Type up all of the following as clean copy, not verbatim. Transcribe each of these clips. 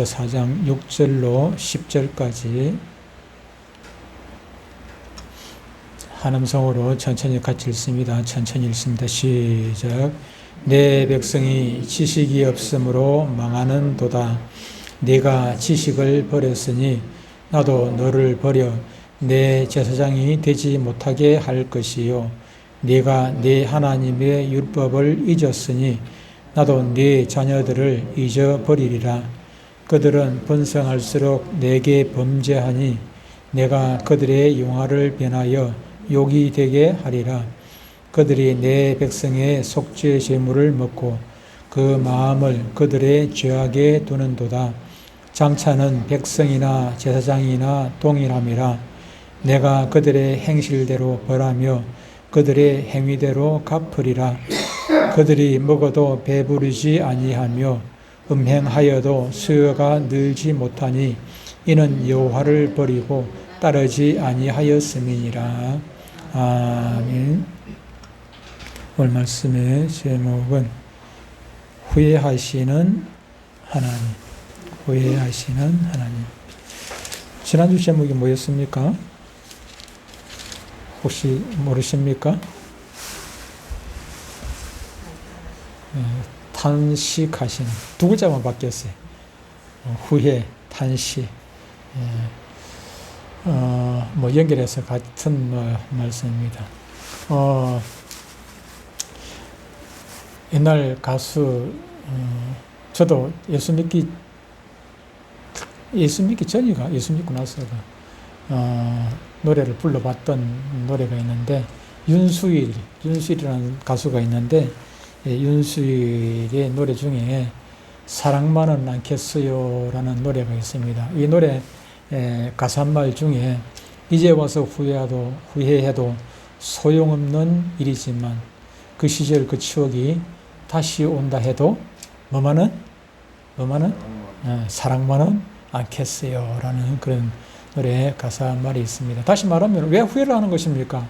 4장 6절로 10절까지 한 음성으로 천천히 같이 읽습니다. 천천히 읽습니다. 시작. 내 백성이 지식이 없으므로 망하는 도다. 네가 지식을 버렸으니 나도 너를 버려 내 제사장이 되지 못하게 할 것이요. 네가 네 하나님의 율법을 잊었으니 나도 네 자녀들을 잊어버리리라. 그들은 번성할수록 내게 범죄하니 내가 그들의 용화를 변하여 욕이 되게 하리라. 그들이 내 백성의 속죄 제물을 먹고 그 마음을 그들의 죄악에 두는도다. 장차는 백성이나 제사장이나 동일함이라. 내가 그들의 행실대로 벌하며 그들의 행위대로 갚으리라. 그들이 먹어도 배부르지 아니하며 음행하여도 수요가 늘지 못하니 이는 여호와를 버리고 따르지 아니하였음이니라. 아멘. 오늘 말씀의 제목은 후회하시는 하나님. 후회하시는 하나님. 지난주 제목이 뭐였습니까? 혹시 모르십니까? 탄식하시는. 두 글자만 바뀌었어요. 후회, 탄식. 연결해서 같은 말씀입니다. 옛날 가수, 저도 예수 믿기 전이가, 예수 믿고 나서가, 노래를 불러봤던 노래가 있는데, 윤수일이라는 가수가 있는데, 윤수일의 노래 중에 사랑만은 않겠어요 라는 노래가 있습니다. 이 노래 가사말 중에 이제 와서 후회해도 소용없는 일이지만 그 시절 그 추억이 다시 온다 해도 뭐만은 사랑만은 않겠어요 라는 그런 노래 가사말이 있습니다. 다시 말하면 왜 후회를 하는 것입니까?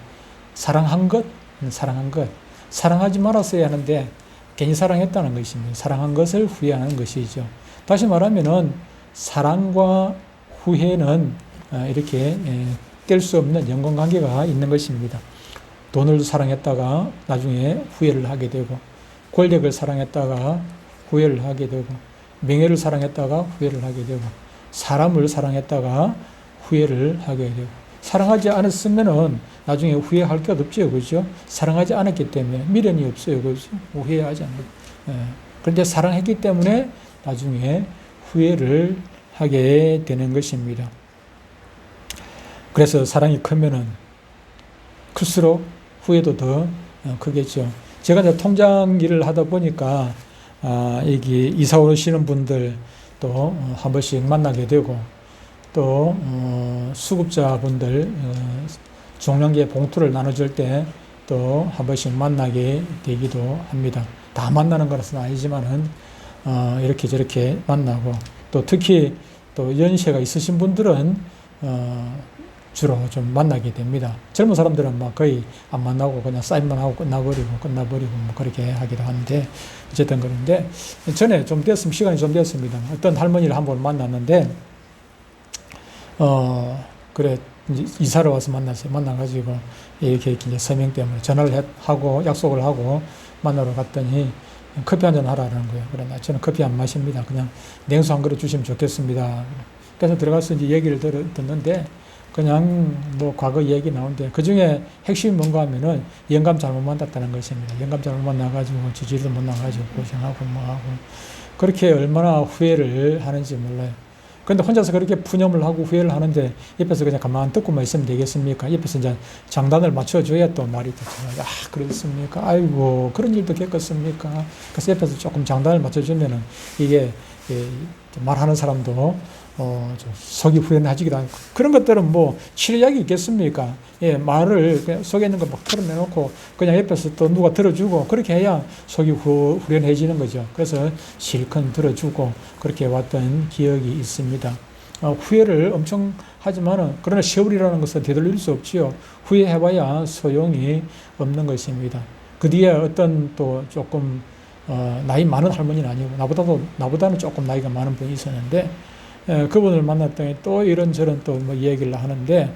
사랑한 것. 사랑하지 말았어야 하는데 괜히 사랑했다는 것입니다. 사랑한 것을 후회하는 것이죠. 다시 말하면은 사랑과 후회는 이렇게 뗄 수 없는 연관관계가 있는 것입니다. 돈을 사랑했다가 나중에 후회를 하게 되고, 권력을 사랑했다가 후회를 하게 되고, 명예를 사랑했다가 후회를 하게 되고, 사람을 사랑했다가 후회를 하게 되고, 사랑하지 않았으면은 나중에 후회할 것 없죠, 그죠? 사랑하지 않았기 때문에 미련이 없어요, 그죠? 후회하지 않아요. 그런데 사랑했기 때문에 나중에 후회를 하게 되는 것입니다. 그래서 사랑이 크면은 클수록 후회도 더 크겠죠. 제가 이제 통장 일을 하다 보니까 여기 이사 오시는 분들 또 한 번씩 만나게 되고, 또 수급자분들 종량제 봉투를 나눠줄 때 또 한 번씩 만나게 되기도 합니다. 다 만나는 것은 아니지만은 이렇게 저렇게 만나고, 또 특히 또 연세가 있으신 분들은 주로 좀 만나게 됩니다. 젊은 사람들은 막 거의 안 만나고 그냥 사인만 하고 끝나버리고 뭐 그렇게 하기도 하는데, 어쨌든 그런데 전에 좀 됐으면, 시간이 좀 됐습니다. 어떤 할머니를 한번 만났는데, 그래, 이제 이사를 와서 만났어요. 만나가지고, 이렇게 이제 서명 때문에 전화를 하고, 약속을 하고, 만나러 갔더니, 커피 한잔 하라는 거예요. 그래, 저는 커피 안 마십니다. 그냥 냉수 한 그릇 주시면 좋겠습니다. 그래서 들어가서 이제 얘기를 듣는데, 그냥 뭐 과거 얘기 나오는데, 그 중에 핵심이 뭔가 하면은, 영감 잘못 만났다는 것입니다. 영감 잘못 만나가지고, 지지리도 못 나가지고, 고생하고 뭐 하고, 그렇게 얼마나 후회를 하는지 몰라요. 그런데 혼자서 그렇게 푸념을 하고 후회를 하는데, 옆에서 그냥 가만 듣고만 있으면 되겠습니까? 옆에서 이제 장단을 맞춰줘야 또 말이 되죠. 그렇습니까? 아이고, 그런 일도 겪었습니까? 그래서 옆에서 조금 장단을 맞춰주면은, 이게, 말하는 사람도, 좀 속이 후련해지기도 하고, 그런 것들은 뭐, 치료약이 있겠습니까? 말을 그냥 속에 있는 거 막 털어내놓고, 그냥 옆에서 또 누가 들어주고, 그렇게 해야 속이 후련해지는 거죠. 그래서 실컷 들어주고, 그렇게 왔던 기억이 있습니다. 후회를 엄청 하지만은, 그러나 세월이라는 것은 되돌릴 수 없지요. 후회해봐야 소용이 없는 것입니다. 그 뒤에 어떤 또 조금 나이 많은 할머니는 아니고 나보다는 조금 나이가 많은 분이 있었는데 그분을 만났더니 또 이런저런 또 뭐 이야기를 하는데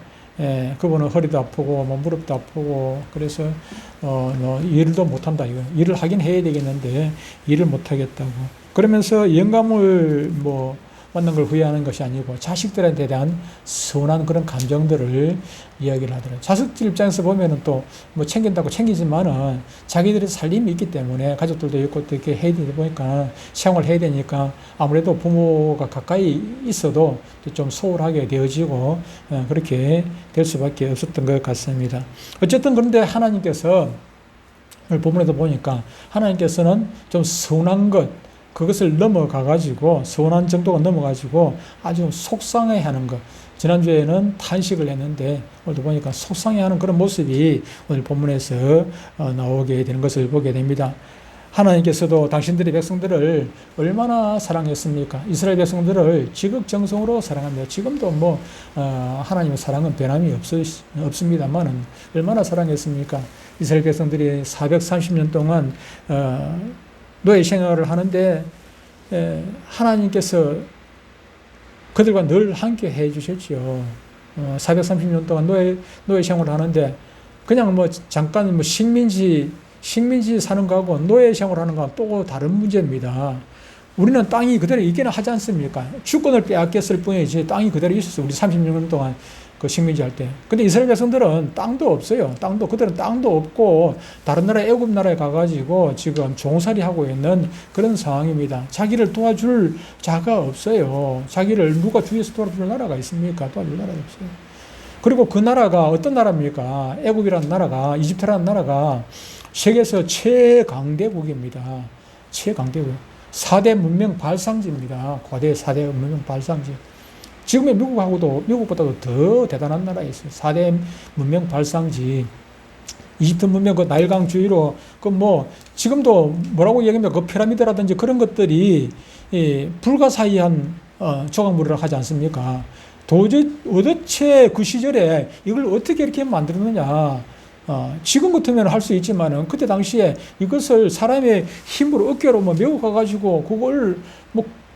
그분은 허리도 아프고 뭐 무릎도 아프고 그래서 뭐 일도 못한다 이거 일을 하긴 해야 되겠는데 일을 못하겠다고 그러면서 영감을 뭐 만난 걸 후회하는 것이 아니고 자식들한테 대한 서운한 그런 감정들을 이야기를 하더라고요. 자식들 입장에서 보면은 또 뭐 챙긴다고 챙기지만은 자기들의 살림이 있기 때문에 가족들도 있고 또 이렇게 해야 되다 보니까 생활을 해야 되니까 아무래도 부모가 가까이 있어도 좀 소홀하게 되어지고 그렇게 될 수밖에 없었던 것 같습니다. 어쨌든 그런데 하나님께서 오늘 본문에도 보니까 하나님께서는 좀 서운한 그것을 넘어가가지고, 서운한 정도가 넘어가지고 아주 속상해 하는 것. 지난주에는 탄식을 했는데, 오늘도 보니까 속상해 하는 그런 모습이 오늘 본문에서 나오게 되는 것을 보게 됩니다. 하나님께서도 당신들의 백성들을 얼마나 사랑했습니까? 이스라엘 백성들을 지극정성으로 사랑합니다. 지금도 뭐 하나님의 사랑은 변함이 없습니다만은 얼마나 사랑했습니까? 이스라엘 백성들이 430년 동안 노예 생활을 하는데 하나님께서 그들과 늘 함께 해 주셨죠. 430년 동안 노예 생활을 하는데 그냥 뭐 잠깐 뭐 식민지 사는 거하고 노예 생활하는 거하고 또 다른 문제입니다. 우리는 땅이 그대로 있기는 하지 않습니까? 주권을 빼앗겼을 뿐이지 땅이 그대로 있었어요. 우리 30년 동안 그 식민지 할 때. 근데 이스라엘 백성들은 땅도 없어요. 그들은 땅도 없고 다른 나라 애굽 나라에 가가지고 지금 종살이 하고 있는 그런 상황입니다. 자기를 도와줄 자가 없어요. 자기를 누가 주위에서 도와줄 나라가 있습니까? 도와줄 나라가 없어요. 그리고 그 나라가 어떤 나라입니까? 애굽이라는 나라가, 이집트라는 나라가 세계에서 최강대국입니다. 최강대국. 4대 문명 발상지입니다. 고대 4대 문명 발상지. 지금의 미국보다도 더 대단한 나라에 있어요. 4대 문명 발상지. 이집트 문명 그 나일강 주위로 지금도 뭐라고 얘기하면 그 피라미드라든지 그런 것들이 불가사의한 조각물이라고 하지 않습니까? 도대체 그 시절에 이걸 어떻게 이렇게 만들었느냐. 지금 같으면 할 수 있지만은 그때 당시에 이것을 사람의 힘으로 어깨로 메고 가가지고 그걸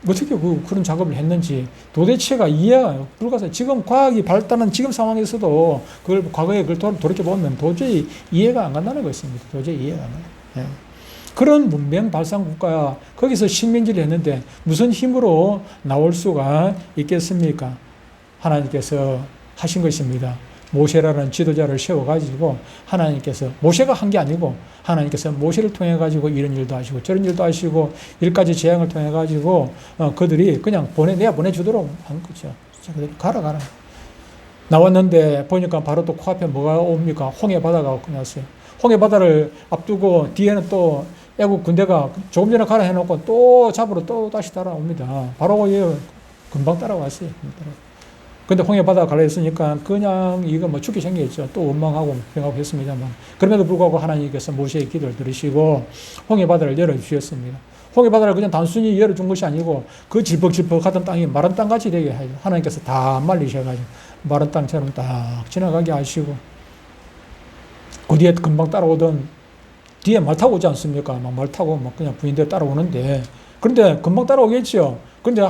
어떻게 그런 작업을 했는지 도대체가 이해가 불가사의. 지금 과학이 발달한 지금 상황에서도 그걸 과거에 그걸 돌이켜보면 도저히 이해가 안 간다는 것입니다. 도저히 이해가 안 가요. 예. 그런 문명 발상 국가야 거기서 식민지를 했는데 무슨 힘으로 나올 수가 있겠습니까? 하나님께서 하신 것입니다. 모세라는 지도자를 세워가지고 하나님께서, 모세가 한 게 아니고 하나님께서 모세를 통해가지고 이런 일도 하시고 저런 일도 하시고 10가지 재앙을 통해가지고 그들이 그냥 내가 보내주도록 한 거죠. 그들이 가라. 나왔는데 보니까 바로 또 코앞에 뭐가 옵니까? 홍해 바다가 끝났어요. 홍해 바다를 앞두고 뒤에는 또 애국 군대가 조금 전에 가라 해놓고 또 잡으러 또 다시 따라옵니다. 바로 금방 따라왔어요. 근데 홍해 바다 갈라 했으니까 그냥 이거 죽게 생겼죠. 또 원망하고 병하고 했습니다만. 그럼에도 불구하고 하나님께서 모세의 기도를 들으시고 홍해 바다를 열어주셨습니다. 홍해 바다를 그냥 단순히 열어준 것이 아니고 그 질퍽질퍽 하던 땅이 마른 땅같이 되게 하죠. 하나님께서 다 말리셔가지고 마른 땅처럼 딱 지나가게 하시고 그 뒤에 금방 따라오던 뒤에 말 타고 오지 않습니까? 말 타고 그냥 부인들 따라오는데 그런데 금방 따라오겠죠. 그런데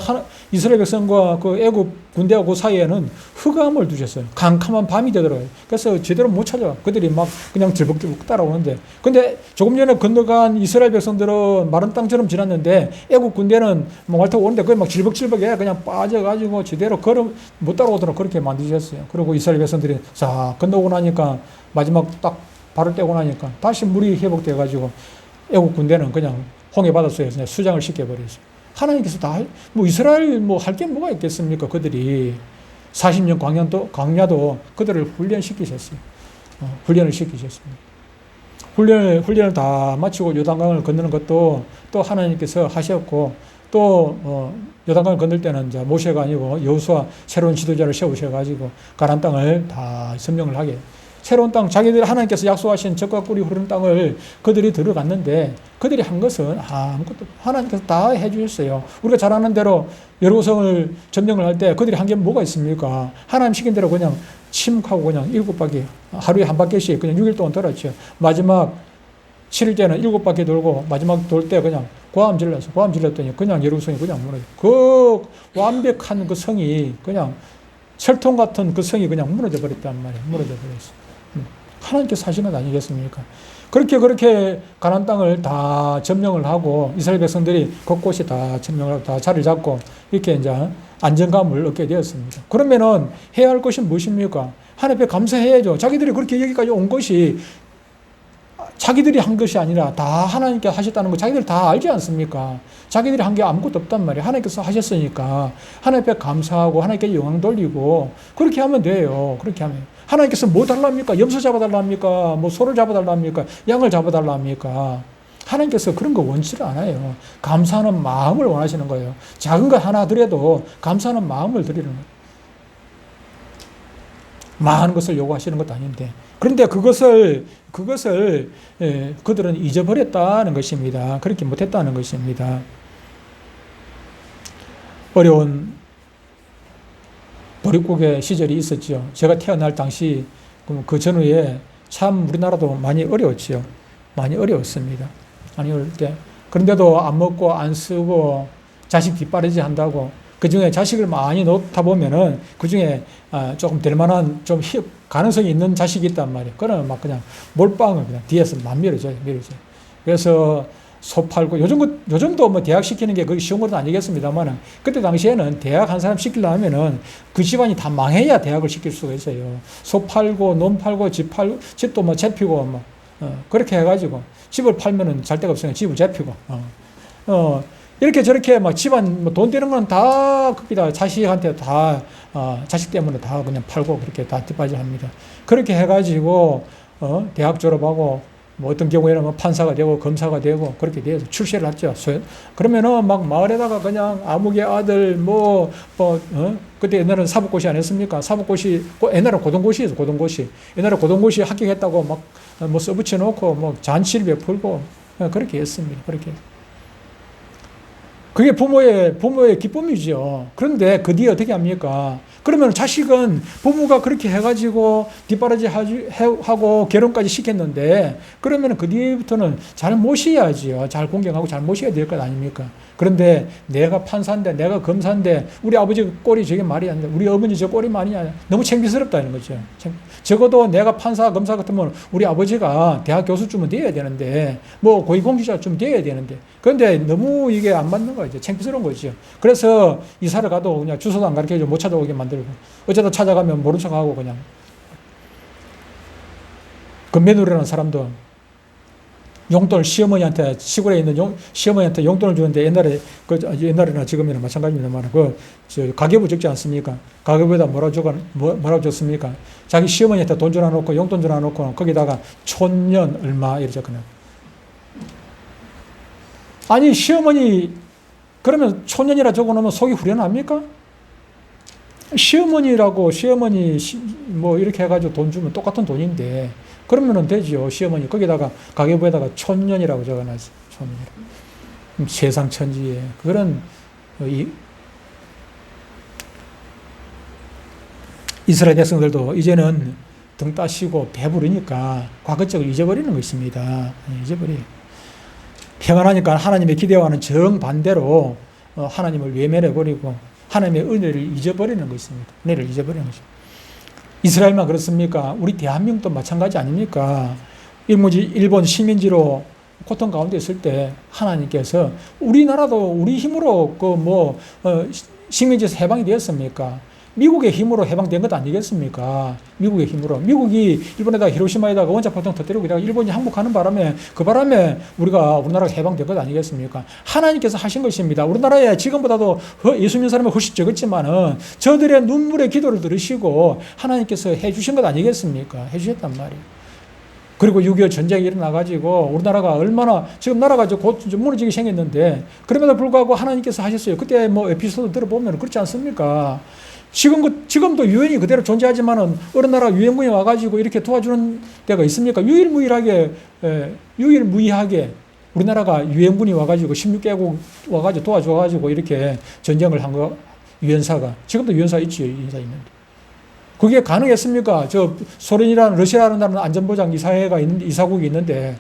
이스라엘 백성과 그 애굽 군대하고 그 사이에는 흑암을 두셨어요. 캄캄한 밤이 되더라고요. 그래서 제대로 못 찾아. 그들이 그냥 질벅질벅 따라오는데. 근데 조금 전에 건너간 이스라엘 백성들은 마른 땅처럼 지났는데 애굽 군대는 말 타고 오는데 그게 질벅질벅해. 그냥 빠져가지고 제대로 못 따라오도록 그렇게 만드셨어요. 그리고 이스라엘 백성들이 자, 건너고 나니까 마지막 딱 발을 떼고 나니까 다시 물이 회복돼가지고 애굽 군대는 그냥 홍해 바닷속에 그냥 수장을 시켜버렸어요. 하나님께서 이스라엘 할 게 뭐가 있겠습니까? 그들이 40년 광야도 그들을 훈련시키셨어요. 훈련을 시키셨습니다. 훈련을 다 마치고 요단강을 건너는 것도 또 하나님께서 하셨고 또 요단강을 건널 때는 이제 모세가 아니고 여호수아 새로운 지도자를 세우셔가지고 가나안 땅을 다 점령을 하게. 새로운 땅, 자기들 하나님께서 약속하신 젖과 꿀이 흐르는 땅을 그들이 들어갔는데 그들이 한 것은 아무것도 하나님께서 다 해주셨어요. 우리가 잘 아는 대로 여리고성을 점령을 할 때 그들이 한 게 뭐가 있습니까? 하나님 시킨 대로 그냥 침묵하고 그냥 7바퀴, 하루에 한 바퀴씩 그냥 6일 동안 돌았죠. 마지막 7일째는 7바퀴 돌고 마지막 돌 때 그냥 고함 질렀더니 그냥 예루살렘이 그냥 무너져. 그 완벽한 그 성이 그냥 철통 같은 그 성이 그냥 무너져 버렸단 말이에요. 무너져 버렸어. 하나님께서 하신 것 아니겠습니까? 그렇게 가나안 땅을 다 점령을 하고 이스라엘 백성들이 곳곳이 다 점령을 하고 다 자리를 잡고 이렇게 이제 안정감을 얻게 되었습니다. 그러면은 해야 할 것이 무엇입니까? 하나님 앞에 감사해야죠. 자기들이 그렇게 여기까지 온 것이 자기들이 한 것이 아니라 다 하나님께 하셨다는 거 자기들 다 알지 않습니까? 자기들이 한 게 아무것도 없단 말이에요. 하나님께서 하셨으니까 하나님 앞에 감사하고 하나님께 영광 돌리고 그렇게 하면 돼요. 그렇게 하면 하나님께서 뭐 달랍니까? 염소 잡아달랍니까? 뭐 소를 잡아달랍니까? 양을 잡아달랍니까? 하나님께서 그런 거 원치를 않아요. 감사하는 마음을 원하시는 거예요. 작은 것 하나 드려도 감사하는 마음을 드리는 거예요. 많은 것을 요구하시는 것도 아닌데. 그런데 그것을 그들은 잊어버렸다는 것입니다. 그렇게 못했다는 것입니다. 어려운 보릿고개 시절이 있었죠. 제가 태어날 당시 그 전후에 참 우리나라도 많이 어려웠지요. 많이 어려웠습니다. 많이 어려울 때. 그런데도 안 먹고 안 쓰고 자식 뒷바라지 한다고 그 중에 자식을 많이 놓다 보면은 그 중에 조금 될 만한 좀 가능성이 있는 자식이 있단 말이에요. 그러면 막 그냥 몰빵을 그냥 뒤에서 막 밀어줘요. 그래서 소 팔고 요즘도 뭐 대학 시키는 게 그게 쉬운 것은 아니겠습니다만은 그때 당시에는 대학 한 사람 시키려면은 그 집안이 다 망해야 대학을 시킬 수가 있어요. 소 팔고 논 팔고 집도 뭐 잡히고 뭐 그렇게 해가지고 집을 팔면은 잘 데가 없으니까 집을 잡히고 이렇게 저렇게 막 집안 뭐 돈 되는 건 다 거기다 자식한테 다 자식 때문에 다 그냥 팔고 그렇게 다 뒷바지합니다. 그렇게 해가지고 대학 졸업하고 뭐 어떤 경우에는 뭐 판사가 되고 검사가 되고 그렇게 돼서 출세를 했죠. 그러면은 막 마을에다가 그냥 아무개 아들 그때 옛날에는 사법고시 안 했습니까? 사법고시 옛날에 고등고시에서 고등고시 옛날에 고등고시 합격했다고 막 뭐 써붙여 놓고 뭐 잔치를 베풀고 그렇게 했습니다. 그렇게. 그게 부모의 기쁨이죠. 그런데 그 뒤에 어떻게 합니까? 그러면 자식은 부모가 그렇게 해가지고 뒷바라지 하고 결혼까지 시켰는데 그러면 그 뒤부터는 잘 모셔야지요. 잘 공경하고 잘 모셔야 될 것 아닙니까? 그런데 내가 판사인데 내가 검사인데 우리 아버지 꼴이 저게 말이 안 돼. 우리 어머니 저 꼴이 말이 아니야. 너무 창피스럽다는 거죠. 적어도 내가 판사 검사 같으면 우리 아버지가 대학 교수쯤은 돼야 되는데 뭐 고위공직자쯤 돼야 되는데 그런데 너무 이게 안 맞는 거죠. 창피스러운 거죠. 그래서 이사를 가도 그냥 주소도 안 가르쳐줘 못 찾아오게 만들고 어쩌다 찾아가면 모른 척하고 그냥 금매누리라는 사람도 용돈을 시어머니한테 시골에 있는 시어머니한테 용돈을 주는데 옛날에나 지금이나 마찬가지입니다만 가계부 적지 않습니까? 가계부에다 뭐라고 줬습니까? 자기 시어머니한테 돈 주나 놓고 용돈 주나 놓고 거기다가 촌년 얼마 이렇게 적어놔. 아니 시어머니 그러면 촌년이라 적어놓으면 속이 후련합니까? 시어머니 뭐 이렇게 해가지고 돈 주면 똑같은 돈인데 그러면은 되지요. 시어머니 거기다가 가계부에다가 촌년이라고 적어놨지. 촌년. 세상 천지에 그런 이스라엘 백성들도 이제는 등 따시고 배부르니까 과거적을 잊어버리는 것입니다. 잊어버려요. 평안하니까 하나님의 기대와는 정반대로 하나님을 외면해버리고 하나님의 은혜를 잊어버리는 것입니다. 은혜를 잊어버리는 것입니다. 이스라엘만 그렇습니까? 우리 대한민국도 마찬가지 아닙니까? 일본 식민지로 고통 가운데 있을 때 하나님께서 우리나라도 우리 힘으로 식민지에서 해방이 되었습니까? 미국의 힘으로 해방된 것 아니겠습니까? 미국의 힘으로. 미국이 일본에다가 히로시마에다가 원자폭탄 터뜨리고 일본이 항복하는 바람에 우리나라가 해방된 것 아니겠습니까? 하나님께서 하신 것입니다. 우리나라에 지금보다도 예수 믿는 사람이 훨씬 적었지만은 저들의 눈물의 기도를 들으시고 하나님께서 해주신 것 아니겠습니까? 해주셨단 말이에요. 그리고 6.25 전쟁이 일어나가지고 우리나라가 얼마나 지금 나라가 곧 무너지게 생겼는데 그럼에도 불구하고 하나님께서 하셨어요. 그때 뭐 에피소드 들어보면 그렇지 않습니까? 지금도 유엔이 그대로 존재하지만은 어느 나라 유엔군이 와가지고 이렇게 도와주는 데가 있습니까? 유일무이하게 우리나라가 유엔군이 와가지고 16개국 와가지고 도와줘가지고 이렇게 전쟁을 한 거, 유엔사가. 지금도 유엔사 있지요, 유엔사 있는데. 그게 가능했습니까? 소련이라는, 러시아라는 나라는 안전보장 이사국이 있는데,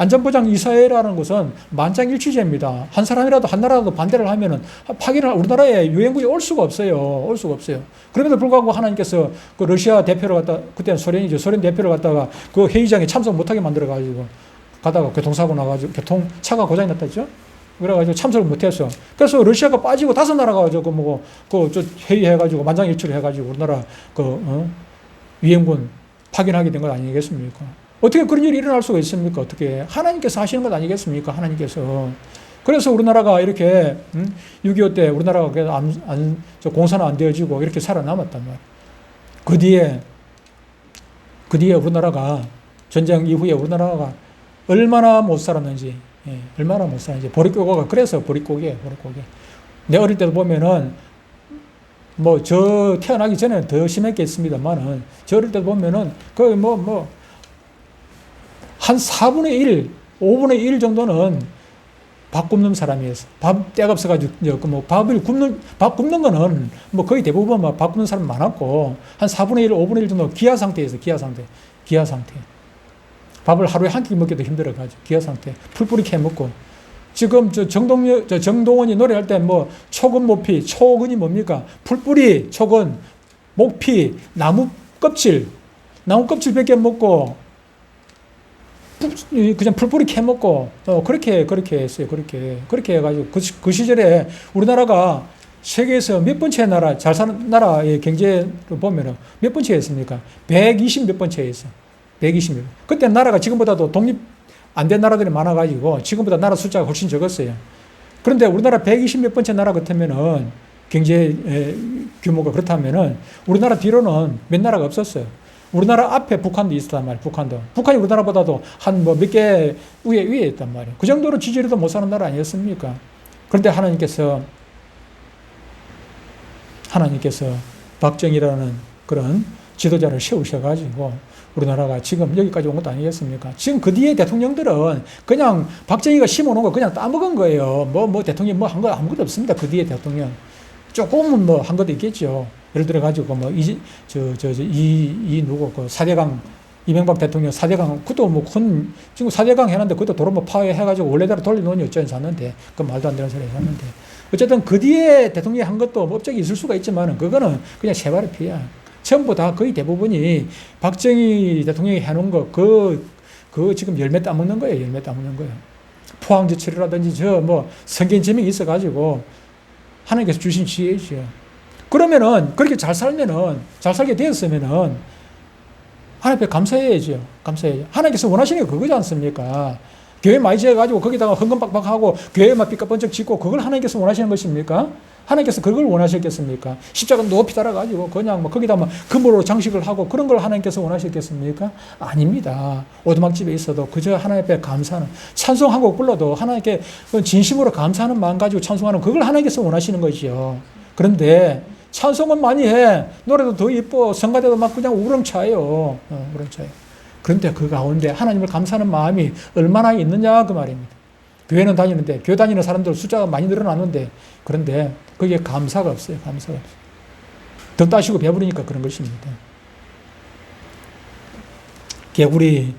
안전보장 이사회라는 것은 만장일치제입니다. 한 사람이라도 한 나라라도 반대를 하면은 파기를 우리나라에 유엔군이 올 수가 없어요. 올 수가 없어요. 그럼에도 불구하고 하나님께서 그 러시아 대표를 갖다 그때는 소련이죠. 소련 대표를 갖다가 그 회의장에 참석 못하게 만들어 가지고 가다가 교통사고 나가지고 교통차가 고장이 났다 했죠. 그래가지고 참석을 못했어. 그래서 러시아가 빠지고 5나라가 저 회의해가지고 만장일치를 해가지고 우리나라 유엔군 파견하게 된 것 아니겠습니까? 어떻게 그런 일이 일어날 수가 있습니까? 어떻게 하나님께서 하시는 것 아니겠습니까? 하나님께서. 그래서 우리나라가 이렇게 6.25 때 우리나라가 공산화 안 되어지고 이렇게 살아남았단 말이에요. 그 뒤에 우리나라가 전쟁 이후에 우리나라가 얼마나 못 살았는지, 얼마나 못 살았는지. 보릿고개가 그래서 보릿고개. 내 어릴 때도 보면은 저 태어나기 전에는 더 심했겠습니다만은 저 어릴 때도 보면은 거의 한 4분의 1, 5분의 1 정도는 밥 굽는 사람이었어. 때가 없어가지고, 밥 굽는 거는 거의 대부분 밥 굽는 사람 많았고, 한 4분의 1, 5분의 1 정도 기아 상태였어. 기아 상태. 밥을 하루에 한 끼 먹기도 힘들어가지고, 기아 상태. 풀뿌리 캐 먹고. 지금 정동원이 노래할 때 초근, 모피, 초근이 뭡니까? 풀뿌리, 초근, 목피, 나무 껍질밖에 먹고, 그냥 풀뿌리 캐먹고, 그렇게 했어요. 그렇게 해가지고, 그 시절에 우리나라가 세계에서 몇 번째 나라, 잘 사는 나라의 경제를 보면은 몇 번째 했습니까? 120 몇 번째 했어. 120 몇. 그때 나라가 지금보다도 독립 안 된 나라들이 많아가지고, 지금보다 나라 숫자가 훨씬 적었어요. 그런데 우리나라 120 몇 번째 나라 같으면은, 경제 규모가 그렇다면은, 우리나라 뒤로는 몇 나라가 없었어요. 우리나라 앞에 북한도 있었단 말이에요. 북한이 우리나라보다도 한 몇 개 위에 있단 말이에요. 그 정도로 지지리도 못 사는 나라 아니었습니까? 그런데 하나님께서 박정희라는 그런 지도자를 세우셔가지고 우리나라가 지금 여기까지 온 것도 아니겠습니까? 지금 그 뒤에 대통령들은 그냥 박정희가 심어놓은 거 그냥 따먹은 거예요. 대통령이 한 거 아무것도 없습니다. 그 뒤에 대통령. 조금은 한 것도 있겠죠. 예를 들어가지고, 그 4대강, 이명박 대통령 4대강, 그것도 지금 4대강 해놨는데 그것도 도로 파괴해가지고 원래대로 돌려놓으니 어쩌니 샀는데, 그 말도 안 되는 소리 샀는데. 어쨌든 그 뒤에 대통령이 한 것도 업적이 있을 수가 있지만은, 그거는 그냥 세발의 피야. 전부 다 거의 대부분이 박정희 대통령이 해놓은 거, 지금 열매 따먹는 거예요. 포항제철이라든지 성견 지명이 있어가지고, 하나님께서 주신 지혜죠. 그러면은, 그렇게 잘 살게 되었으면은, 하나님 앞에 감사해야죠. 하나님께서 원하시는 게 그거지 않습니까? 교회 많이 지어가지고 거기다가 헌금 빡빡하고 교회만 삐까번쩍 짓고 그걸 하나님께서 원하시는 것입니까? 하나님께서 그걸 원하셨겠습니까? 십자가 높이 달아가지고 그냥 거기다 금으로 장식을 하고 그런 걸 하나님께서 원하셨겠습니까? 아닙니다. 오두막집에 있어도 그저 하나님 앞에 감사하는, 찬송 한 곡 불러도 하나님께 진심으로 감사하는 마음 가지고 찬송하는, 그걸 하나님께서 원하시는 거지요. 그런데 찬송은 많이 해. 노래도 더 예뻐. 성가대도 그냥 우렁차요. 그런데 그 가운데 하나님을 감사하는 마음이 얼마나 있느냐 그 말입니다. 교회는 다니는데, 교회 다니는 사람들 숫자가 많이 늘어났는데, 그런데 거기에 감사가 없어요. 더 따시고 배부르니까 그런 것입니다. 개구리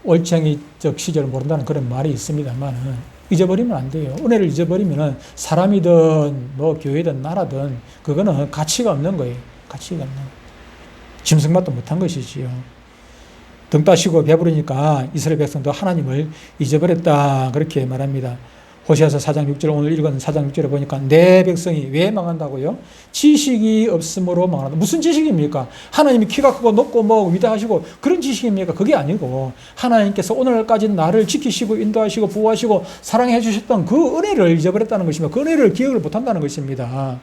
올챙이적 시절을 모른다는 그런 말이 있습니다만, 잊어버리면 안 돼요. 은혜를 잊어버리면 사람이든 교회든 나라든 그거는 가치가 없는 거예요. 짐승맛도 못한 것이지요. 등 따시고 배부르니까 이스라엘 백성도 하나님을 잊어버렸다, 그렇게 말합니다. 호세아서 4장 6절, 오늘 읽은 4장 6절에 보니까 내 백성이 왜 망한다고요? 지식이 없으므로 망한다. 무슨 지식입니까? 하나님이 키가 크고 높고 위대하시고 그런 지식입니까? 그게 아니고 하나님께서 오늘까지 나를 지키시고 인도하시고 보호하시고 사랑해 주셨던 그 은혜를 잊어버렸다는 것입니다. 그 은혜를 기억을 못한다는 것입니다.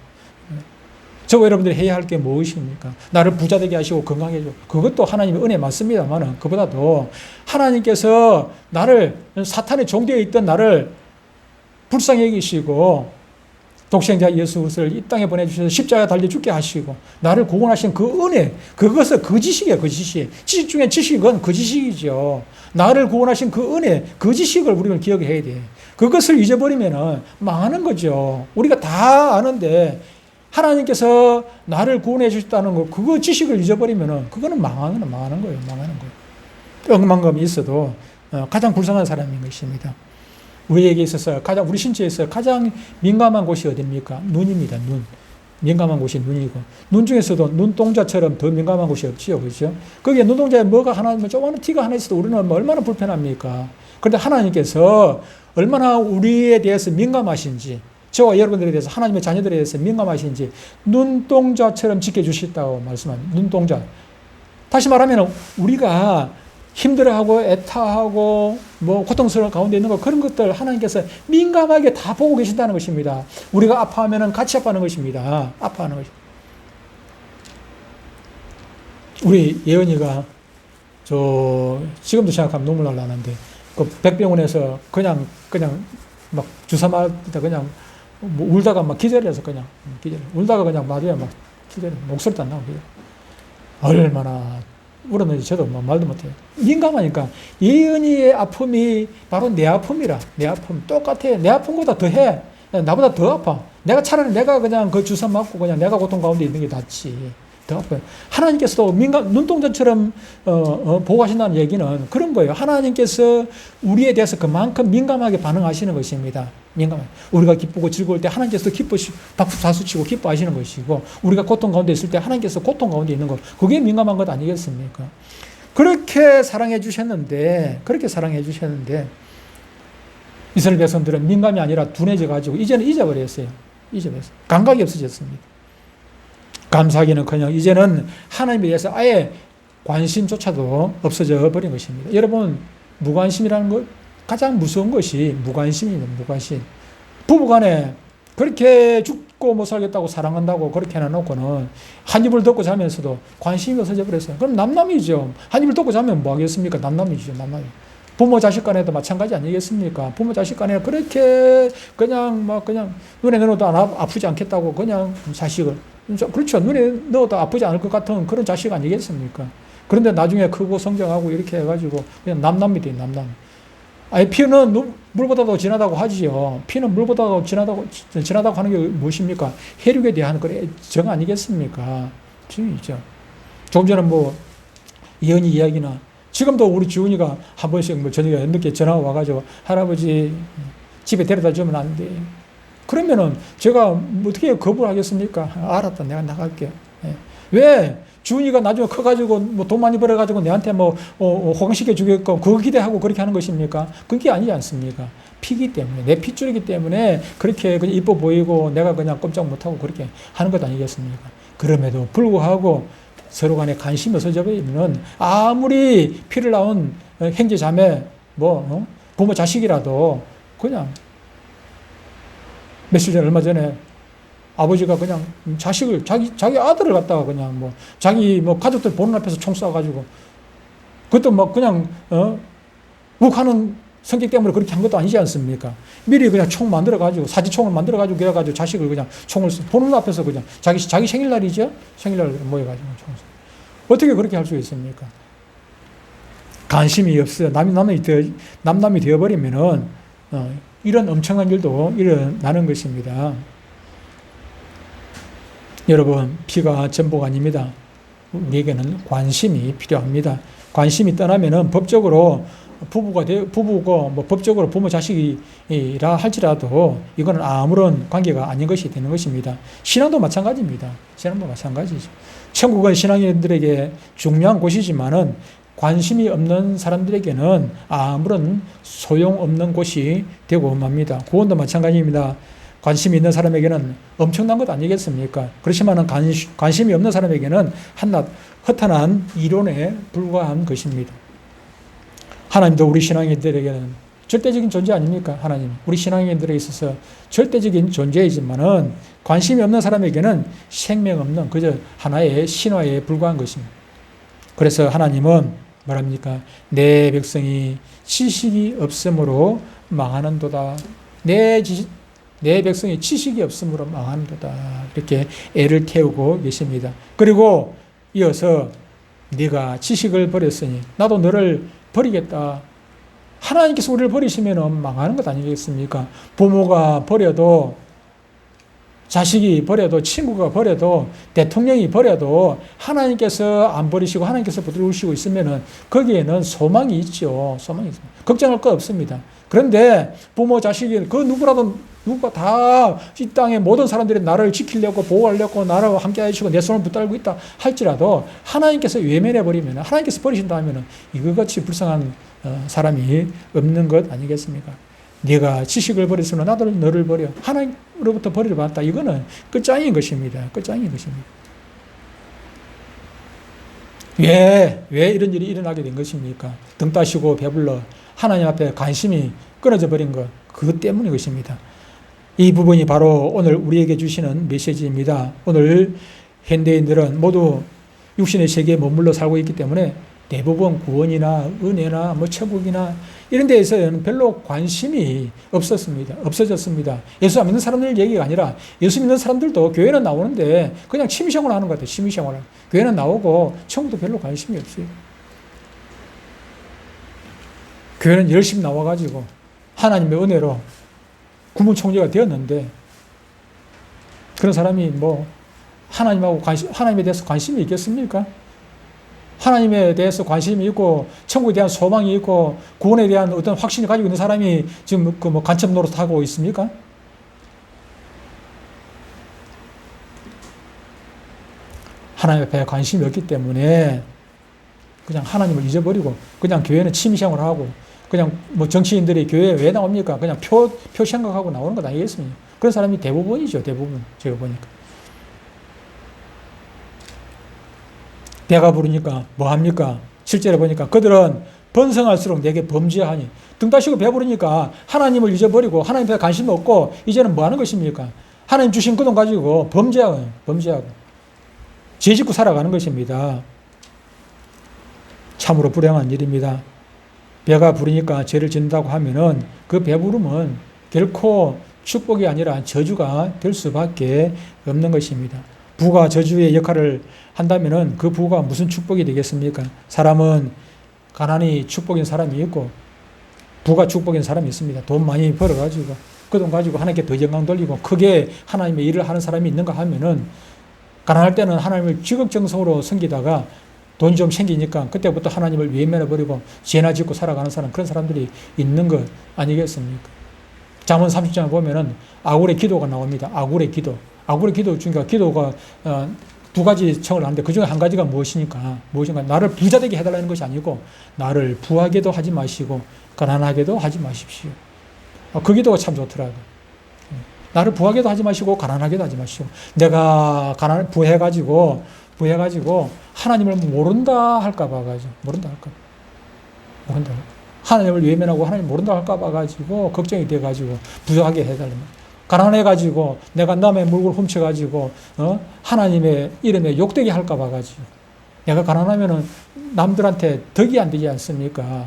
저와 여러분들이 해야 할 게 무엇입니까? 나를 부자 되게 하시고 건강해 주고, 그것도 하나님의 은혜 맞습니다만, 그보다도 하나님께서 사탄의 종되어 있던 나를 불쌍히 여기시고 독생자 예수 그리스도를 이 땅에 보내주셔서 십자가에 달려 죽게 하시고 나를 구원하신 그 은혜, 그것은 그 지식이에요. 그 지식 중에 지식은 그 지식이죠. 나를 구원하신 그 은혜, 그 지식을 우리는 기억해야 돼. 그것을 잊어버리면 망하는 거죠. 우리가 다 아는데 하나님께서 나를 구원해 주셨다는 거, 그거 지식을 잊어버리면 그거는 망하는 거예요. 억만금이 있어도 가장 불쌍한 사람인 것입니다. 우리에게 있어서 우리 신체에서 가장 민감한 곳이 어디입니까? 눈입니다. 눈. 민감한 곳이 눈이고, 눈 중에서도 눈동자처럼 더 민감한 곳이 없지요. 그렇죠? 거기에 눈동자에 뭐가 하나, 조그마한 티가 하나 있어도 우리는 얼마나 불편합니까? 그런데 하나님께서 얼마나 우리에 대해서 민감하신지, 저와 여러분들에 대해서, 하나님의 자녀들에 대해서 민감하신지 눈동자처럼 지켜주셨다고 말씀합니다. 눈동자. 다시 말하면 우리가 힘들어하고 애타하고 고통스러운 가운데 있는 거, 그런 것들 하나님께서 민감하게 다 보고 계신다는 것입니다. 우리가 아파하면 같이 아파하는 것입니다. 아파하는 것입니다. 우리 예언이가 지금도 생각하면 눈물 날라는데, 그 백병원에서 그냥 막 주사 맞다 그냥 울다가 막 기절해서 울다가 그냥 맞아요. 막 기절해. 목소리도 안 나오고. 얼마나 울었는지 저도 말도 못해요. 민감하니까. 예언이의 아픔이 바로 내 아픔이라. 내 아픔 똑같아. 내 아픔보다 더해. 나보다 더 아파. 차라리 내가 그냥 그 주사 맞고 그냥 내가 고통 가운데 있는 게 낫지. 더 아파요. 하나님께서도 눈동자처럼 보호하신다는 얘기는 그런 거예요. 하나님께서 우리에 대해서 그만큼 민감하게 반응하시는 것입니다. 민감하게. 우리가 기쁘고 즐거울 때 하나님께서 박수 다수치고 기뻐하시는 것이고, 우리가 고통 가운데 있을 때 하나님께서 고통 가운데 있는 것, 그게 민감한 것 아니겠습니까? 그렇게 사랑해 주셨는데 이스라엘 백성들은 민감이 아니라 둔해져 가지고 이제는 잊어버렸어요. 감각이 없어졌습니다. 감사하기는커녕 이제는 하나님에 대해서 아예 관심조차도 없어져 버린 것입니다. 여러분, 무관심이라는 것, 가장 무서운 것이 무관심입니다. 무관심. 부부간에 그렇게 죽고 못 살겠다고 사랑한다고 그렇게 해놔놓고는 한 입을 덮고 자면서도 관심이 없어져 버렸어요. 그럼 남남이죠. 한 입을 덮고 자면 뭐 하겠습니까? 남남이죠. 남남이. 부모 자식 간에도 마찬가지 아니겠습니까? 부모 자식 간에 그렇게 그냥 눈에 넣어도 아프지 않겠다고 그냥 자식을, 그렇죠. 눈에 넣어도 아프지 않을 것 같은 그런 자식 아니겠습니까? 그런데 나중에 크고 성장하고 이렇게 해가지고 그냥 남남이 돼요. 남남. 아니, 피는 물보다도 진하다고 하지요. 피는 물보다도 진하다고 하는 게 무엇입니까? 혈육에 대한 정 아니겠습니까? 정이죠. 조금 전에 예언이 이야기나, 지금도 우리 지훈이가 한 번씩 저녁에 늦게 전화가 와가지고 할아버지 집에 데려다 주면 안 돼. 그러면은 제가 어떻게 거부를 하겠습니까? 알았다, 내가 나갈게. 왜? 지훈이가 나중에 커가지고 돈 많이 벌어가지고 내한테 호강시켜 주겠고 그거 기대하고 그렇게 하는 것입니까? 그게 아니지 않습니까? 피기 때문에, 내 핏줄이기 때문에 그렇게 그냥 이뻐 보이고 내가 그냥 꼼짝 못하고 그렇게 하는 것 아니겠습니까? 그럼에도 불구하고 서로 간에 관심이 없어져 버리면 아무리 피를 낳은 형제 자매 부모 자식이라도 그냥 며칠 전에 얼마 전에 아버지가 그냥 자식을 자기 아들을 갖다가 그냥 자기 가족들 보는 앞에서 총 쏴가지고, 그것도 그냥 욱하는 성격 때문에 그렇게 한 것도 아니지 않습니까? 미리 그냥 총 만들어가지고, 사지총을 만들어가지고, 그래가지고 자식을 그냥 총을 보는 앞에서 그냥 자기 생일날이죠? 생일날 모여가지고 총을 쏴. 어떻게 그렇게 할 수 있습니까? 관심이 없어요. 남남이 되어버리면은, 이런 엄청난 일도 일어나는 것입니다. 여러분, 피가 전부가 아닙니다. 우리에게는 관심이 필요합니다. 관심이 떠나면은 법적으로 부부고 법적으로 부모 자식이라 할지라도 이거는 아무런 관계가 아닌 것이 되는 것입니다. 신앙도 마찬가지입니다. 신앙도 마찬가지죠. 천국은 신앙인들에게 중요한 곳이지만은 관심이 없는 사람들에게는 아무런 소용없는 곳이 되고 맙니다. 구원도 마찬가지입니다. 관심이 있는 사람에게는 엄청난 것 아니겠습니까? 그렇지만 관심이 없는 사람에게는 한낱 허탄한 이론에 불과한 것입니다. 하나님도 우리 신앙인들에게는 절대적인 존재 아닙니까? 하나님, 우리 신앙인들에 있어서 절대적인 존재이지만은 관심이 없는 사람에게는 생명 없는 그저 하나의 신화에 불과한 것입니다. 그래서 하나님은 뭐랍니까? 내 백성이 지식이 없으므로 망하는도다. 내 백성이 지식이 없으므로 망하는도다. 이렇게 애를 태우고 계십니다. 그리고 이어서 네가 지식을 버렸으니 나도 너를 버리겠다. 하나님께서 우리를 버리시면 망하는 것 아니겠습니까? 부모가 버려도 자식이 버려도, 친구가 버려도, 대통령이 버려도 하나님께서 안 버리시고 하나님께서 붙들으시고 있으면은 거기에는 소망이 있죠. 소망이 있습니다. 걱정할 거 없습니다. 그런데 부모, 자식이 그 누가 다 이 땅의 모든 사람들이 나를 지키려고 보호하려고 나를 함께 해주시고 내 손을 붙들고 있다 할지라도 하나님께서 외면해 버리면, 하나님께서 버리신다 하면은 이거같이 불쌍한 사람이 없는 것 아니겠습니까? 네가 지식을 버렸으면 나도 너를 버려. 하나님으로부터 버리를 받았다. 이거는 끝장인 것입니다. 끝장인 것입니다. 왜 이런 일이 일어나게 된 것입니까? 등 따시고 배불러 하나님 앞에 관심이 끊어져 버린 것, 그것 때문인 것입니다. 이 부분이 바로 오늘 우리에게 주시는 메시지입니다. 오늘 현대인들은 모두 육신의 세계에 머물러 살고 있기 때문에 대부분 구원이나 은혜나 천국이나 이런 데에서는 별로 관심이 없어졌습니다. 예수 안 믿는 사람들 얘기가 아니라 예수 믿는 사람들도 교회는 나오는데 그냥 취미생활 하는 것 같아요. 취미생활. 교회는 나오고 천국도 별로 관심이 없어요. 교회는 열심히 나와가지고 하나님의 은혜로 구문총재가 되었는데 그런 사람이 하나님에 대해서 관심이 있겠습니까? 하나님에 대해서 관심이 있고 천국에 대한 소망이 있고 구원에 대한 어떤 확신을 가지고 있는 사람이 지금 간첩 노릇하고 있습니까? 하나님 앞에 관심이 없기 때문에 그냥 하나님을 잊어버리고 그냥 교회는 취미생활을 하고 그냥 정치인들이 교회에 왜 나옵니까? 그냥 표 생각하고 나오는 것 아니겠습니까? 그런 사람이 대부분이죠. 대부분 제가 보니까. 배가 부르니까 뭐 합니까? 실제로 보니까 그들은 번성할수록 내게 범죄하니 등 따시고 배부르니까 하나님을 잊어버리고 하나님 앞에 관심 없고 이제는 뭐 하는 것입니까? 하나님 주신 그 돈 가지고 범죄하고 죄 짓고 살아가는 것입니다. 참으로 불행한 일입니다. 배가 부르니까 죄를 짓는다고 하면은 그 배부름은 결코 축복이 아니라 저주가 될 수밖에 없는 것입니다. 부가 저주의 역할을 한다면은 그 부가 무슨 축복이 되겠습니까? 사람은 가난이 축복인 사람이 있고 부가 축복인 사람이 있습니다. 돈 많이 벌어가지고 그 돈 가지고 하나님께 더 영광 돌리고 크게 하나님의 일을 하는 사람이 있는가 하면은 가난할 때는 하나님을 지극정성으로 섬기다가 돈 좀 생기니까 그때부터 하나님을 외면해버리고 죄나 짓고 살아가는 사람, 그런 사람들이 있는 것 아니겠습니까? 잠언 30장에 보면은 아굴의 기도가 나옵니다. 아굴의 기도 중에 기도가 두 가지 청을 하는데 그 중에 한 가지가 무엇인가? 나를 부자 되게 해달라는 것이 아니고 나를 부하게도 하지 마시고 가난하게도 하지 마십시오. 그 기도가 참 좋더라고요. 나를 부하게도 하지 마시고 가난하게도 하지 마시고 내가 부해가지고 하나님을 모른다 할까봐 하나님을 외면하고 하나님 모른다 할까봐 가지고 걱정이 돼가지고 부하게 해달라는 가난해가지고 내가 남의 물건 훔쳐가지고 하나님의 이름에 욕되게 할까봐 가지고 내가 가난하면은 남들한테 덕이 안 되지 않습니까?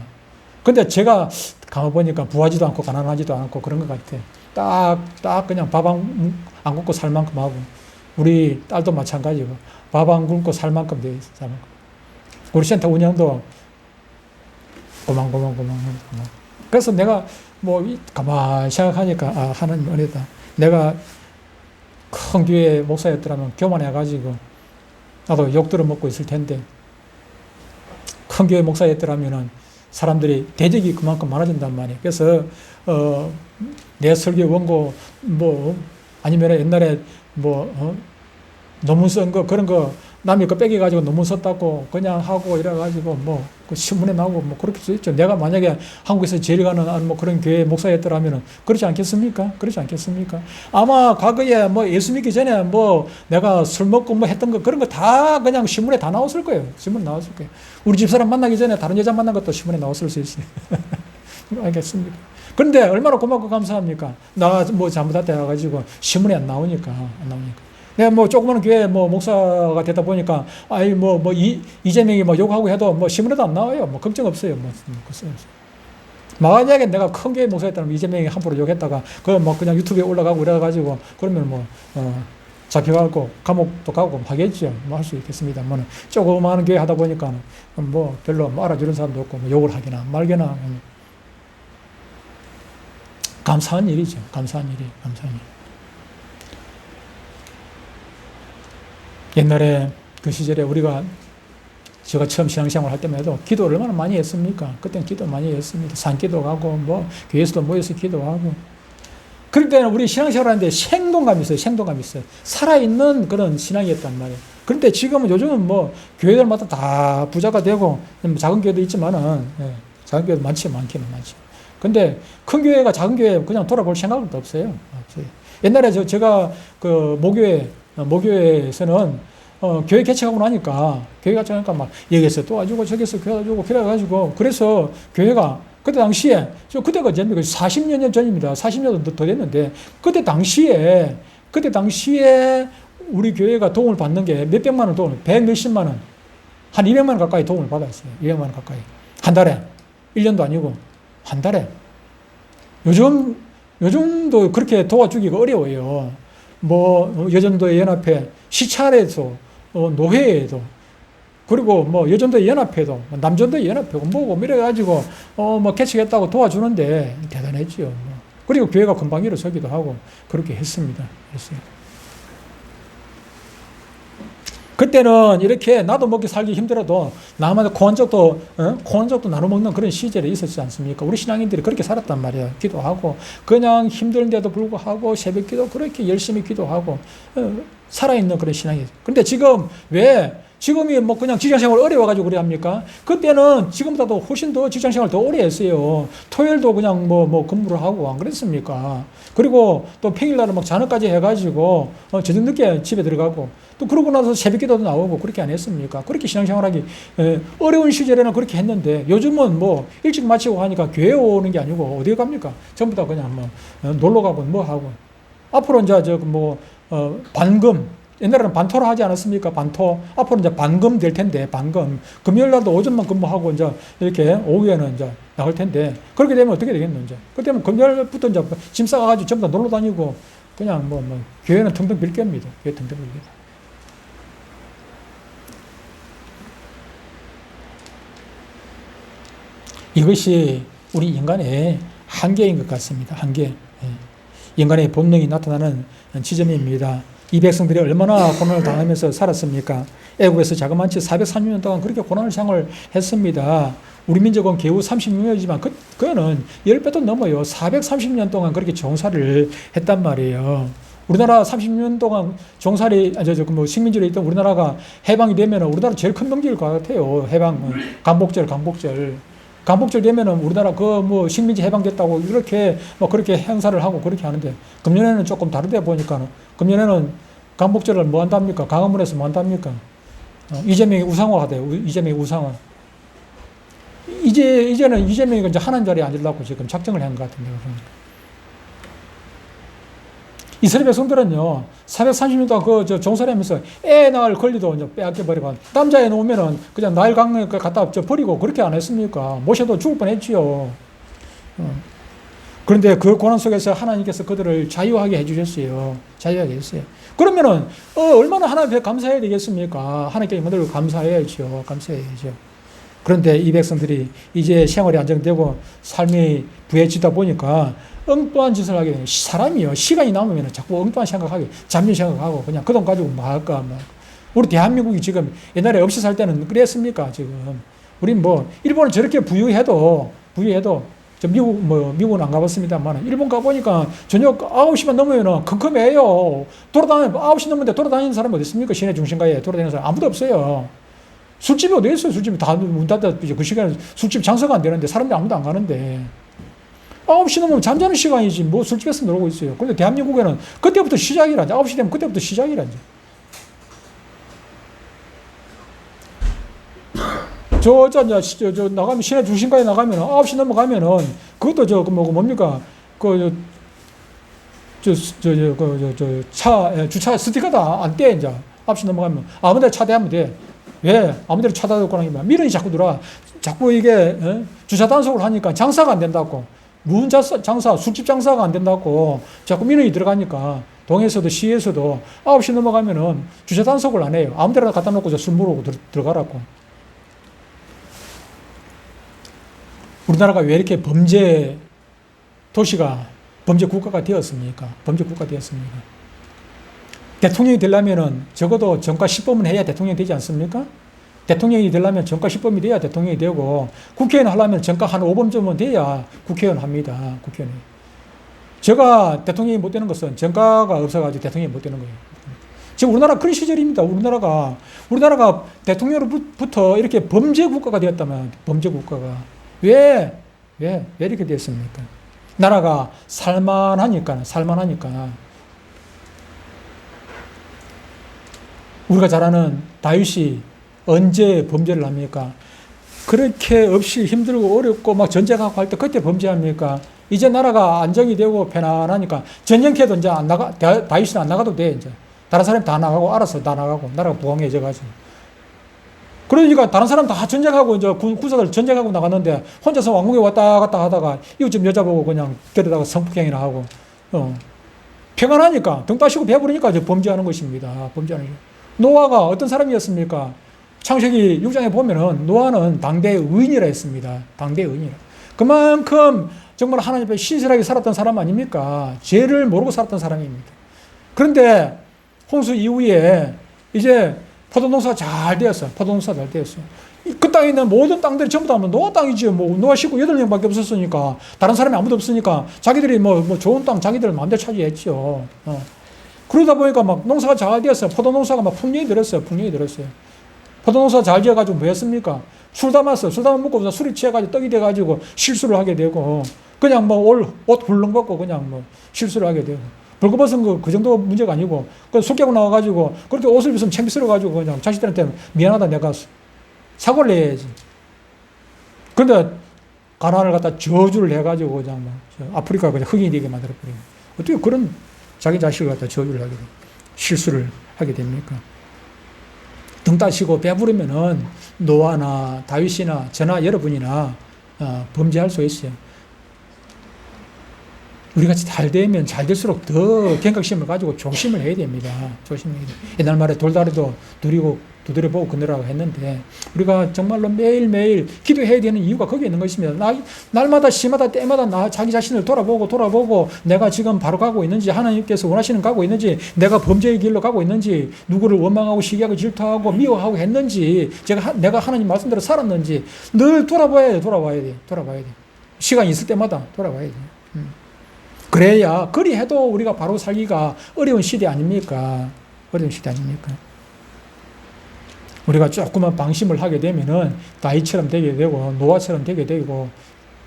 근데 제가 가만 보니까 부하지도 않고 가난하지도 않고 그런 것 같아. 딱 그냥 밥 안 굶고 살 만큼 하고 우리 딸도 마찬가지고 밥 안 굶고 살 만큼 돼 있어. 우리 센터 운영도 고만. 그래서 내가 가만히 생각하니까 하나님 은혜다. 내가 큰 교회 목사였더라면 교만해가지고 나도 욕 들어먹고 있을 텐데 큰 교회 목사였더라면은 사람들이 대적이 그만큼 많아진단 말이에요. 그래서 내 설교 원고 아니면 옛날에 논문 쓴 거 그런 거 남이 거 빼겨가지고 논문 썼다고 그냥 하고 이래가지고 그 신문에 나오고 그렇게 써 있죠. 내가 만약에 한국에서 제일 가는 그런 교회 목사였더라면은 그렇지 않겠습니까? 아마 과거에 예수 믿기 전에 내가 술 먹고 했던 거 그런 거 다 그냥 신문에 다 나왔을 거예요. 우리 집사람 만나기 전에 다른 여자 만난 것도 신문에 나왔을 수 있어요. 알겠습니까? 그런데 얼마나 고맙고 감사합니까? 나 잘못했다 해가지고 신문에 안 나오니까. 내가 조그마한 교회 목사가 되다 보니까 이재명이 욕하고 해도 신문에도 안 나와요. 걱정 없어요. 만약에 내가 큰 교회 목사였다면 이재명이 함부로 욕했다가 그냥 유튜브에 올라가고 이래가지고 그러면 잡혀가고 감옥도 가고 하겠죠. 할 수 있겠습니다. 조그마한 교회 하다 보니까 별로 알아주는 사람도 없고 욕을 하기나 말기나 감사한 일이죠. 감사한 일. 옛날에 그 시절에 제가 처음 신앙생활 할 때만 해도 기도를 얼마나 많이 했습니까? 그때는 기도 많이 했습니다. 산기도 가고, 교회에서도 모여서 기도하고. 그럴 때는 우리 신앙생활 하는데 생동감이 있어요. 생동감이 있어요. 살아있는 그런 신앙이었단 말이에요. 그런데 지금은 요즘은 교회들마다 다 부자가 되고, 작은 교회도 있지만은, 작은 교회도 많기는 많죠. 근데 큰 교회가 작은 교회 그냥 돌아볼 생각도 없어요. 옛날에 제가 모교회에서는 교회 개척하고 나니까 막 여기서 도와주고 저기서 도와주고 그래가지고 그래서 교회가 그때 당시에 그때가 40년 전입니다. 40년 더 됐는데 그때 당시에 우리 교회가 도움을 받는 게 몇백만 원 도움, 100몇십만 원, 한 200만 원 가까이 도움을 받았어요. 200만 원 가까이. 한 달에. 1년도 아니고 한 달에. 요즘도 그렇게 도와주기가 어려워요. 여전도 연합회, 시찰에서, 노회에도, 그리고 여전도 연합회도, 남전도 연합회고, 이래가지고, 개척했다고 도와주는데, 대단했지요. 그리고 교회가 금방 일어서기도 하고, 그렇게 했습니다. 그랬어요. 그때는 이렇게 나도 먹기 살기 힘들어도 남한테 코 한 쪽도 나눠 먹는 그런 시절이 있었지 않습니까? 우리 신앙인들이 그렇게 살았단 말이에요. 기도하고 그냥 힘든데도 불구하고 새벽 기도 그렇게 열심히 기도하고 살아있는 그런 신앙이에요. 그런데 지금이 그냥 직장생활 어려워가지고 그래 합니까? 그때는 지금보다도 훨씬 더 직장생활 더 오래 했어요. 토요일도 그냥 근무를 하고 안 그랬습니까? 그리고 또 평일날은 잔업까지 해가지고 저녁 늦게 집에 들어가고 또 그러고 나서 새벽 기도도 나오고 그렇게 안 했습니까? 그렇게 신앙생활하기 어려운 시절에는 그렇게 했는데 요즘은 일찍 마치고 하니까 교회 오는 게 아니고 어디에 갑니까? 전부 다 그냥 놀러 가고 하고 앞으로 이제 반금 옛날에는 반토로 하지 않았습니까? 반토. 앞으로 이제 반금 될 텐데, 반금. 금요일 날도 오전만 근무하고, 이제, 이렇게, 오후에는 이제 나갈 텐데, 그렇게 되면 어떻게 되겠노, 이제. 그렇게 되면 금요일부터 이제 짐 싸가지고 전부 다 놀러 다니고, 그냥 교회는 텅텅 빌 겁니다. 교회 텅텅 빌 겁니다. 이것이 우리 인간의 한계인 것 같습니다. 한계. 인간의 본능이 나타나는 지점입니다. 이 백성들이 얼마나 고난을 당하면서 살았습니까? 애국에서 자그마치 430년 동안 그렇게 고난을 생활했습니다. 우리 민족은 겨우 36년이지만 그거는 10배도 넘어요. 430년 동안 그렇게 종살이를 했단 말이에요. 우리나라 30년 동안 종살이, 식민지로 있던 우리나라가 해방이 되면 우리나라 제일 큰 명절일 것 같아요. 광복절 되면은 우리나라 식민지 해방됐다고 이렇게 그렇게 행사를 하고 그렇게 하는데 금년에는 조금 다르다 보니까 금년에는 광복절을 뭐 한답니까? 광화문에서 뭐 한답니까? 이재명이 우상화가 돼요. 이재명이 우상화. 이제는 이재명이 이제 하나님 자리에 앉으려고 지금 작정을 한 것 같은데요. 이스라엘 백성들은요, 430년 동안 종살이하면서 애 낳을 권리도 이제 빼앗겨버리고, 남자애 놓으면은 그냥 나일 강에 갖다 버리고 그렇게 안 했습니까? 모셔도 죽을 뻔 했지요. 그런데 그 고난 속에서 하나님께서 그들을 자유하게 해주셨어요. 자유하게 했어요. 그러면은, 얼마나 하나님께 감사해야 되겠습니까? 하나님께 만들고 감사해야죠. 감사해야죠. 그런데 이 백성들이 이제 생활이 안정되고 삶이 부해지다 보니까 엉뚱한 짓을 하게 돼요. 사람이요. 시간이 남으면 자꾸 엉뚱한 생각하게, 잡는 생각하고, 그냥 그 돈 가지고 뭐 할까, 우리 대한민국이 지금 옛날에 없이 살 때는 그랬습니까, 지금. 우린 일본은 저렇게 부유해도, 미국은 안 가봤습니다만, 일본 가보니까 저녁 9시만 넘으면 컴컴해요. 9시 넘는데 돌아다니는 사람이 어디 있습니까? 시내 중심가에 돌아다니는 사람 아무도 없어요. 술집이 어디 있어요? 술집이 다 문 닫아, 그 시간에 술집 장사가 안 되는데, 사람들이 아무도 안 가는데. 9시 넘으면 잠자는 시간이지, 술집에서 놀고 있어요. 근데 대한민국에는 그때부터 시작이라지. 9시 되면 그때부터 시작이라지. 나가면, 시내 중심가에 나가면, 9시 넘어가면은, 그것도 뭡니까? 주차 스티커다 안 떼, 이제. 9시 넘어가면. 아무 데나 차대하면 돼. 왜? 아무 데나 차 대고 나니까 미련이 자꾸 들어와. 자꾸 이게, 주차 단속을 하니까 장사가 안 된다고. 장사, 술집 장사가 안 된다고 자꾸 민원이 들어가니까 동에서도 시에서도 9시 넘어가면은 주차 단속을 안 해요. 아무 데나 갖다 놓고 술 물어보고 들어가라고. 우리나라가 왜 이렇게 범죄 국가가 되었습니까? 범죄 국가 되었습니까? 대통령이 되려면은 적어도 전과 10범은 해야 대통령이 되지 않습니까? 대통령이 되려면 전과 10범이 돼야 대통령이 되고, 국회의원 하려면 전과 한 5범 정도 돼야 국회의원 합니다. 국회의원. 제가 대통령이 못 되는 것은 전과가 없어가지고 대통령이 못 되는 거예요. 지금 우리나라 그런 시절입니다. 우리나라가 대통령으로부터 이렇게 범죄 국가가 되었다면, 범죄 국가가. 왜 이렇게 됐습니까? 나라가 살만하니까. 우리가 잘 아는 다윗이 언제 범죄를 합니까? 그렇게 없이 힘들고 어렵고 막 전쟁하고 할 때 그때 범죄합니까? 이제 나라가 안정이 되고 편안하니까 전쟁해도 이제 안 나가, 다윗은 안 나가도 돼, 이제. 다른 사람이 다 나가고, 알아서 다 나가고, 나라가 부강해져가지고. 그러니까 다른 사람 다 전쟁하고, 이제 군사들 전쟁하고 나갔는데, 혼자서 왕궁에 왔다 갔다 하다가, 이웃집 여자 보고 그냥 데려다가 성폭행이나 하고, 평안하니까, 등 따시고 배부르니까 이제 범죄하는 것입니다. 범죄하는 거. 노아가 어떤 사람이었습니까? 창세기 6장에 보면은, 노아는 당대 의인이라 했습니다. 당대 의인이라. 그만큼 정말 하나님 앞에 신실하게 살았던 사람 아닙니까? 죄를 모르고 살았던 사람입니다. 그런데, 홍수 이후에 이제 포도농사가 잘 되었어. 그 땅에 있는 모든 땅들이 전부 다 노아 땅이지. 노아 식구 8명밖에 없었으니까, 다른 사람이 아무도 없으니까, 자기들이 좋은 땅 자기들 마음대로 차지했죠. 그러다 보니까 막 농사가 잘 되었어요. 포도농사가 막 풍년이 들었어요. 포도농사 잘 지어가지고 뭐 했습니까? 술 담았어. 술 담아 먹고 술이 취해가지고 떡이 돼가지고 실수를 하게 되고, 그냥 옷 훌렁 벗고 그냥 실수를 하게 되고. 벌거벗은 그 정도 문제가 아니고, 술 깨고 나와가지고, 그렇게 옷을 입으면 창피스러워가지고, 그냥 자식들한테 미안하다, 내가 사과를 해야지. 그런데, 가나안을 갖다 저주를 해가지고, 그냥 아프리카가 그냥 흑인이 되게 만들어버리고. 어떻게 그런 자기 자식을 갖다 저주를 하게 돼? 실수를 하게 됩니까? 등 따시고 배부르면은, 노아나 다윗이나 저나 여러분이나, 범죄할 수 있어요. 우리가 잘 되면 잘 될수록 더 경각심을 가지고 조심을 해야 됩니다. 옛날 말에 돌다리도 두드려보고 그늘라고 했는데, 우리가 정말로 매일매일 기도해야 되는 이유가 거기에 있는 것입니다. 날마다 시마다 때마다 자기 자신을 돌아보고 내가 지금 바로 가고 있는지, 하나님께서 원하시는 가고 있는지, 내가 범죄의 길로 가고 있는지, 누구를 원망하고 시기하고 질투하고 미워하고 했는지, 내가 하나님 말씀대로 살았는지 늘 돌아봐야 돼. 시간이 있을 때마다 돌아봐야 돼. 그리 해도 우리가 바로 살기가 어려운 시대 아닙니까? 우리가 조금만 방심을 하게 되면은 다윗처럼 되게 되고, 노아처럼 되게 되고,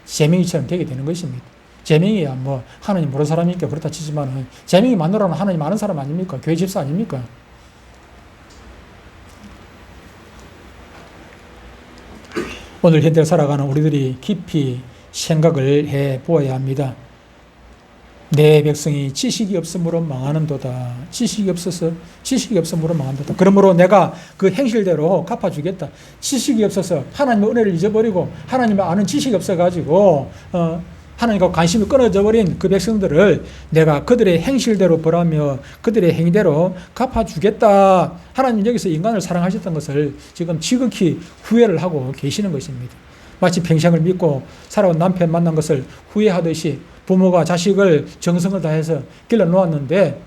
재명이처럼 되게 되는 것입니다. 재명이야 하나님 모르는 사람이니까 그렇다 치지만, 재명이 마누라는 하나님 아는 사람 아닙니까? 교회 집사 아닙니까? 오늘 현대를 살아가는 우리들이 깊이 생각을 해 보아야 합니다. 내 백성이 지식이 없으므로 망하는도다. 지식이 없으므로 망한도다. 그러므로 내가 그 행실대로 갚아주겠다. 지식이 없어서 하나님의 은혜를 잊어버리고 하나님을 아는 지식이 없어가지고 하나님과 관심이 끊어져 버린 그 백성들을 내가 그들의 행실대로 벌하며 그들의 행위대로 갚아주겠다. 하나님 여기서 인간을 사랑하셨던 것을 지금 지극히 후회를 하고 계시는 것입니다. 마치 평생을 믿고 살아온 남편 만난 것을 후회하듯이 부모가 자식을 정성을 다해서 길러 놓았는데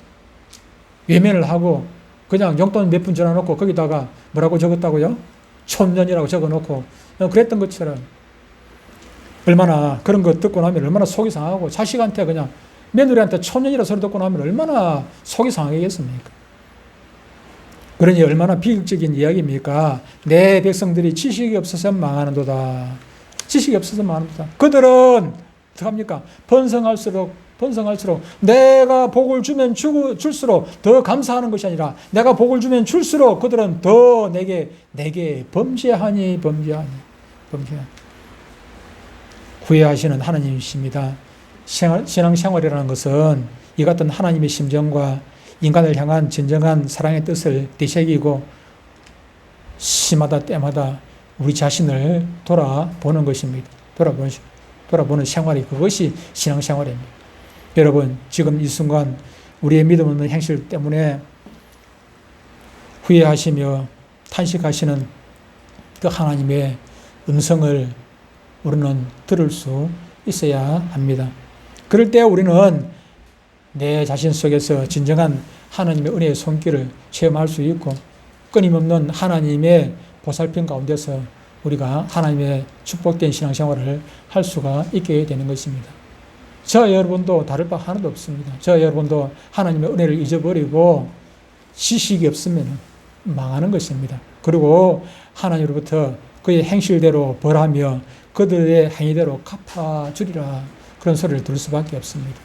외면을 하고 그냥 용돈 몇 푼 전화놓고 거기다가 뭐라고 적었다고요? 촌년이라고 적어놓고 그랬던 것처럼, 얼마나 그런 거 듣고 나면 얼마나 속이 상하고, 자식한테 그냥 며느리한테 촌년이라 소리 듣고 나면 얼마나 속이 상하겠습니까? 그러니 얼마나 비극적인 이야기입니까? 내 백성들이 지식이 없어서 망하는도다. 그들은 어떡합니까? 번성할수록 내가 복을 주면 줄수록 더 감사하는 것이 아니라, 내가 복을 주면 줄수록 그들은 더 내게 범죄하니. 후회하시는 하나님이십니다. 신앙생활이라는 것은 이 같은 하나님의 심정과 인간을 향한 진정한 사랑의 뜻을 되새기고 시마다 때마다 우리 자신을 돌아보는 것입니다. 돌아보는 생활이, 그것이 신앙생활입니다. 여러분, 지금 이 순간 우리의 믿음 없는 행실 때문에 후회하시며 탄식하시는 그 하나님의 음성을 우리는 들을 수 있어야 합니다. 그럴 때 우리는 내 자신 속에서 진정한 하나님의 은혜의 손길을 체험할 수 있고 끊임없는 하나님의 보살핌 가운데서 우리가 하나님의 축복된 신앙생활을 할 수가 있게 되는 것입니다. 저 여러분도 다를 바 하나도 없습니다. 저 여러분도 하나님의 은혜를 잊어버리고 지식이 없으면 망하는 것입니다. 그리고 하나님으로부터 그의 행실대로 벌하며 그들의 행위대로 갚아주리라 그런 소리를 들을 수밖에 없습니다.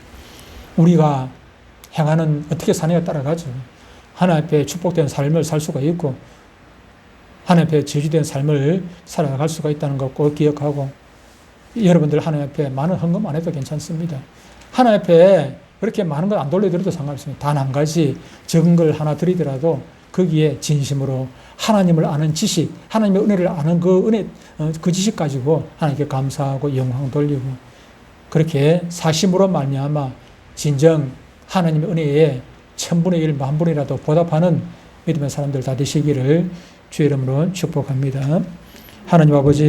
우리가 행하는 어떻게 사느냐에 따라가죠. 하나님 앞에 축복된 삶을 살 수가 있고 하나님 앞에 저주된 삶을 살아갈 수가 있다는 것 꼭 기억하고 여러분들 하나님 앞에 많은 헌금 안 해도 괜찮습니다. 하나님 앞에 그렇게 많은 걸 안 돌려드려도 상관없습니다. 단 한 가지 적은 걸 하나 드리더라도 거기에 진심으로 하나님을 아는 지식, 하나님의 은혜를 아는 그 은혜, 그 지식 가지고 하나님께 감사하고 영광 돌리고 그렇게 사심으로 말미암아 진정 하나님의 은혜에 1000분의 1, 10,000분이라도 보답하는 믿음의 사람들 다 되시기를 주의 이름으로 축복합니다. 하나님 아버지